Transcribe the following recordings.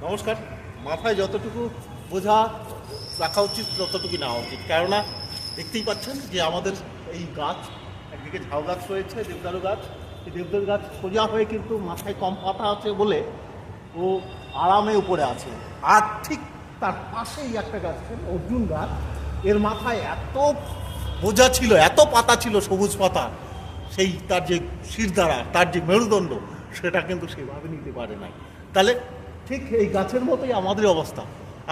নমস্কার। মাথায় যতটুকু বোঝা রাখা উচিত ততটুকুই নেওয়া উচিত, কেননা দেখতেই পাচ্ছেন যে আমাদের এই গাছ, একদিকে ঝাউ গাছ রয়েছে, দেবদারু গাছ। এই দেবদারু গাছ সোজা হয়ে কিন্তু মাথায় কম পাতা আছে বলে ও আরামে উপরে আছে। আর ঠিক তার পাশেই একটা গাছ ছিল অর্জুন গাছ, এর মাথায় এত বোঝা ছিল, এত পাতা ছিল, সবুজ পাতা, সেই তার যে শিরদাঁড়া, তার যে মেরুদণ্ড, সেটা কিন্তু সেভাবে নিতে পারে নাই। তাহলে ঠিক এই গাছের মতোই আমাদের অবস্থা।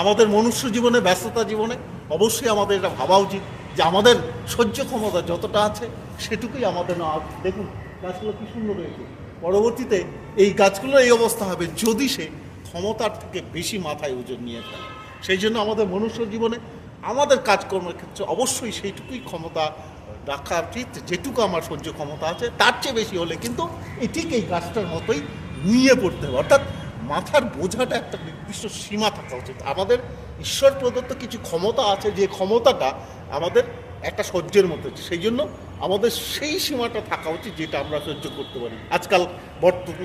আমাদের মনুষ্য জীবনে, ব্যস্ততা জীবনে অবশ্যই আমাদের এটা ভাবা উচিত যে আমাদের সহ্য ক্ষমতা যতটা আছে সেটুকুই আমাদের না। দেখুন গাছগুলো কী সুন্দর রয়েছে। পরবর্তীতে এই গাছগুলোর এই অবস্থা হবে যদি সে ক্ষমতার থেকে বেশি মাথায় ওজন নিয়ে ফেলে। সেই জন্য আমাদের মনুষ্য জীবনে আমাদের কাজকর্মের ক্ষেত্রে অবশ্যই সেইটুকুই ক্ষমতা রাখা উচিত, যেটুকু আমার সহ্য ক্ষমতা আছে। তার চেয়ে বেশি হলে কিন্তু ঠিক এই গাছটার মতোই নিয়ে পড়তে হবে। অর্থাৎ মাথার বোঝাটা একটা নির্দিষ্ট সীমা থাকা উচিত। আমাদের ঈশ্বর প্রদত্ত কিছু ক্ষমতা আছে, যে ক্ষমতাটা আমাদের একটা সহ্যের মধ্যে। সেই জন্য আমাদের সেই সীমাটা থাকা উচিত যেটা আমরা সহ্য করতে পারি। আজকাল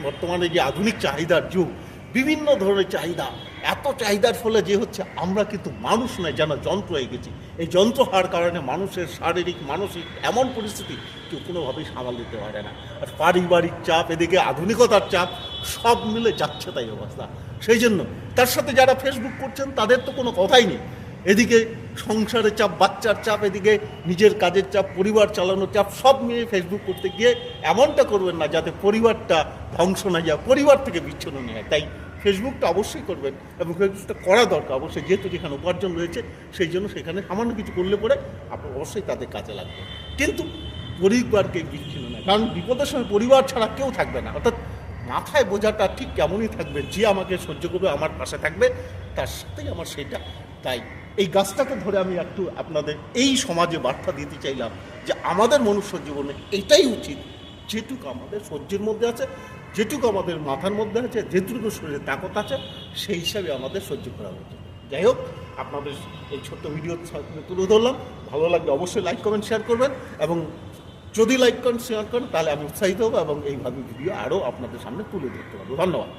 বর্তমানে যে আধুনিক চাহিদার যুগ, বিভিন্ন ধরনের চাহিদা, এত চাহিদার ফলে যে হচ্ছে আমরা কিন্তু মানুষ নয়, যেন যন্ত্র হয়ে গেছি। এই যন্ত্র হওয়ার কারণে মানুষের শারীরিক মানসিক এমন পরিস্থিতি কেউ কোনোভাবেই সামাল দিতে পারে না। আর পারিবারিক চাপ, এদিকে আধুনিকতার চাপ, সব মিলে যাচ্ছে তাই অবস্থা। সেই জন্য তার সাথে যারা ফেসবুক করছেন তাদের তো কোনো কথাই নেই। এদিকে সংসারের চাপ, বাচ্চার চাপ, এদিকে নিজের কাজের চাপ, পরিবার চালানোর চাপ, সব মিলে ফেসবুক করতে গিয়ে এমনটা করবেন না যাতে পরিবারটা ধ্বংস না যায়, পরিবার থেকে বিচ্ছিন্ন না হয়। তাই ফেসবুকটা অবশ্যই করবেন, এবং ফেসবুকটা করা দরকার অবশ্যই, যেহেতু যেখানে উপার্জন রয়েছে সেই জন্য সেখানে সামান্য কিছু করলে পরে আপনার অবশ্যই তাদের কাজে লাগবে। কিন্তু পরিবারকে বিচ্ছিন্ন না, কারণ বিপদের সময় পরিবার ছাড়া কেউ থাকবে না। অর্থাৎ মাথায় বোঝাটা ঠিক কেমনই থাকবে, যে আমাকে সহ্য করবে, আমার পাশে থাকবে, তার সাথেই আমার সেইটা। তাই এই গাছটাকে ধরে আমি একটু আপনাদের এই সমাজে বার্তা দিতে চাইলাম যে আমাদের মনুষ্য জীবনে এটাই উচিত, যেটুকু আমাদের সহ্যের মধ্যে আছে, যেটুকু আমাদের মাথার মধ্যে আছে, যেটুকু শরীরে তাকত আছে, সেই হিসাবে আমাদের সহ্য করা উচিত। যাই হোক, আপনাদের এই ছোট্ট ভিডিও তুলে ধরলাম। ভালো লাগলে অবশ্যই লাইক, কমেন্ট, শেয়ার করবেন, এবং যদি লাইক করেন, শেয়ার করেন, তাহলে আমি উৎসাহিত হব এবং এইভাবে ভিডিও আরও আপনাদের সামনে তুলে ধরতে পারবো। ধন্যবাদ।